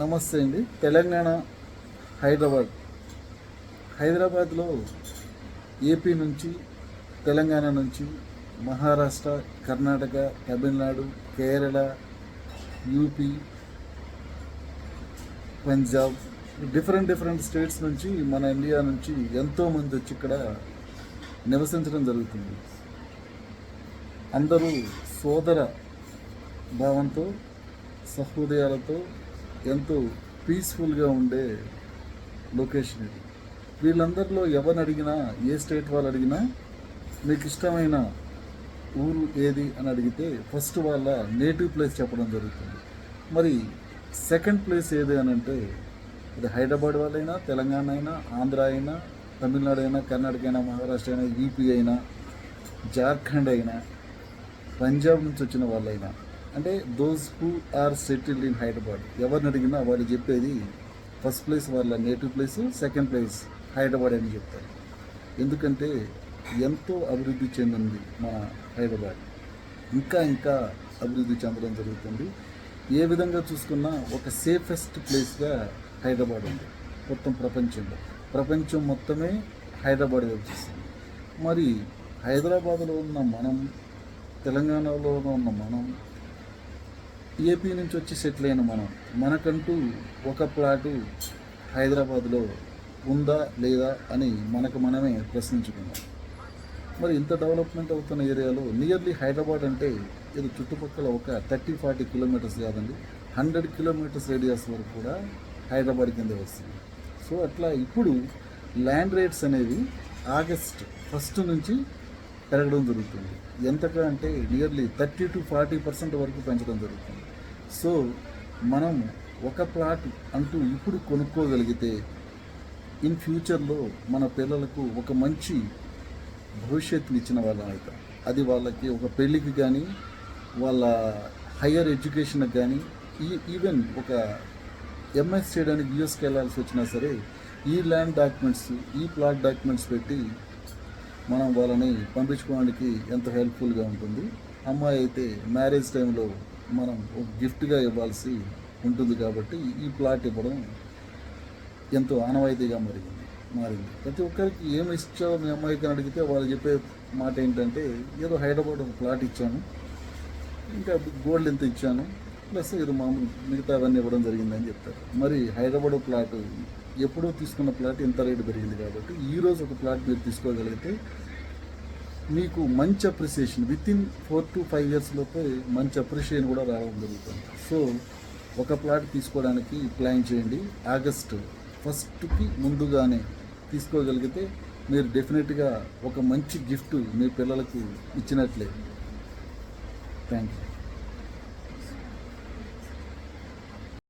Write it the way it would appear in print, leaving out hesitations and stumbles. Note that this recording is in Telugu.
నమస్తే అండి. తెలంగాణ హైదరాబాద్లో ఏపీ నుంచి, తెలంగాణ నుంచి, Maharashtra, Karnataka, Tamil Nadu, Kerala, UP, Punjab, different states నుంచి, మన ఇండియా నుంచి ఎంతోమంది వచ్చి ఇక్కడ నివసించడం జరుగుతుంది. అందరూ సోదర భావంతో, సహృదయాలతో ఎంతో పీస్ఫుల్గా ఉండే లొకేషన్ ఇది. వీళ్ళందరిలో ఎవరిని అడిగినా, ఏ స్టేట్ వాళ్ళు అడిగినా మీకు ఇష్టమైన ఊరు ఏది అని అడిగితే ఫస్ట్ వాళ్ళ నేటివ్ ప్లేస్ చెప్పడం జరుగుతుంది. మరి సెకండ్ ప్లేస్ ఏది అని అంటే ఇది హైదరాబాద్ వాళ్ళైనా, తెలంగాణ అయినా, ఆంధ్ర అయినా, తమిళనాడు అయినా, కర్ణాటక అయినా, మహారాష్ట్ర అయినా, యూపీ అయినా, జార్ఖండ్ అయినా, పంజాబ్ నుంచి వచ్చిన వాళ్ళైనా, అంటే those who are settled in Hyderabad ఎవరిని అడిగినా వాళ్ళు చెప్పేది ఫస్ట్ ప్లేస్ వాళ్ళ native place, second place Hyderabad అని చెప్తారు. ఎందుకంటే ఎంతో అభివృద్ధి చెందింది మన హైదరాబాద్. ఇంకా అభివృద్ధి చెందడం జరుగుతుంది. ఏ విధంగా చూసుకున్నా ఒక సేఫెస్ట్ ప్లేస్గా హైదరాబాద్ ఉంది మొత్తం ప్రపంచంలో. ప్రపంచం మొత్తమే హైదరాబాద్ వైపు చూస్తుంది. మరి హైదరాబాద్లో ఉన్న మనం, తెలంగాణలో ఉన్న మనం, ఏపీ నుంచి వచ్చి సెటిల్ అయిన మనకంటూ ఒక ప్లాటు హైదరాబాద్లో ఉందా లేదా అని మనమే ప్రశ్నించుకున్నాం. మరి ఇంత డెవలప్మెంట్ అవుతున్న ఏరియాలో నియర్లీ హైదరాబాద్ అంటే ఇది చుట్టుపక్కల ఒక 30-40 కిలోమీటర్స్ కాదండి, 100 కిలోమీటర్స్ రేడియస్ వరకు కూడా హైదరాబాద్ కింద వస్తుంది. సో అట్లా ఇప్పుడు ల్యాండ్ రేట్స్ అనేవి ఆగస్ట్ 1 నుంచి పెరగడం జరుగుతుంది. ఎంతగా అంటే నియర్లీ 30-40% వరకు పెంచడం జరుగుతుంది. సో మనం ఒక ప్లాట్ అంటూ ఇప్పుడు కొనుక్కోగలిగితే ఇన్ ఫ్యూచర్లో మన పిల్లలకు ఒక మంచి భవిష్యత్తుని ఇచ్చిన వాళ్ళం అవుతాం. అది వాళ్ళకి ఒక పెళ్ళికి కానీ, వాళ్ళ హయ్యర్ ఎడ్యుకేషన్కి కానీ, ఈవెన్ ఒక ఎంఎస్ చేయడానికి యూఎస్కి వెళ్ళాల్సి వచ్చినా సరే ఈ ల్యాండ్ డాక్యుమెంట్స్, ఈ ప్లాట్ డాక్యుమెంట్స్ పెట్టి మనం వాళ్ళని పంపించుకోవడానికి ఎంతో హెల్ప్ఫుల్గా ఉంటుంది. అమ్మాయి అయితే మ్యారేజ్ టైంలో మనం ఒక గిఫ్ట్గా ఇవ్వాల్సి ఉంటుంది కాబట్టి ఈ ప్లాట్ ఇవ్వడం ఎంతో ఆనవాయితీగా మారింది. ప్రతి ఒక్కరికి ఏమి ఇచ్చావు మీ అమ్మాయికి అని అడిగితే వాళ్ళు చెప్పే మాట ఏంటంటే ఏదో హైదరాబాద్ ఒక ప్లాట్ ఇచ్చాను, ఇంకా గోల్డ్ ఎంత ఇచ్చాను, ప్లస్ ఇది మామూలు మిగతా అవన్నీ ఇవ్వడం జరిగిందని చెప్తారు. మరి హైదరాబాద్ ప్లాట్ ఎప్పుడో తీసుకున్న ప్లాట్ ఎంత రేటు పెరిగింది కాబట్టి ఈరోజు ఒక ప్లాట్ మీరు తీసుకోగలిగితే మీకు మంచి అప్రిసియేషన్ వితిన్ 4 to 5 years లోపే మంచి అప్రిషియేషన్ కూడా రావడం జరుగుతుంది. సో ఒక ప్లాట్ తీసుకోవడానికి ప్లాన్ చేయండి. ఆగస్ట్ 1కి ముందుగానే తీసుకోగలిగితే మీరు డెఫినెట్గా ఒక మంచి గిఫ్ట్ మీ పిల్లలకు ఇచ్చినట్లే. Thank you.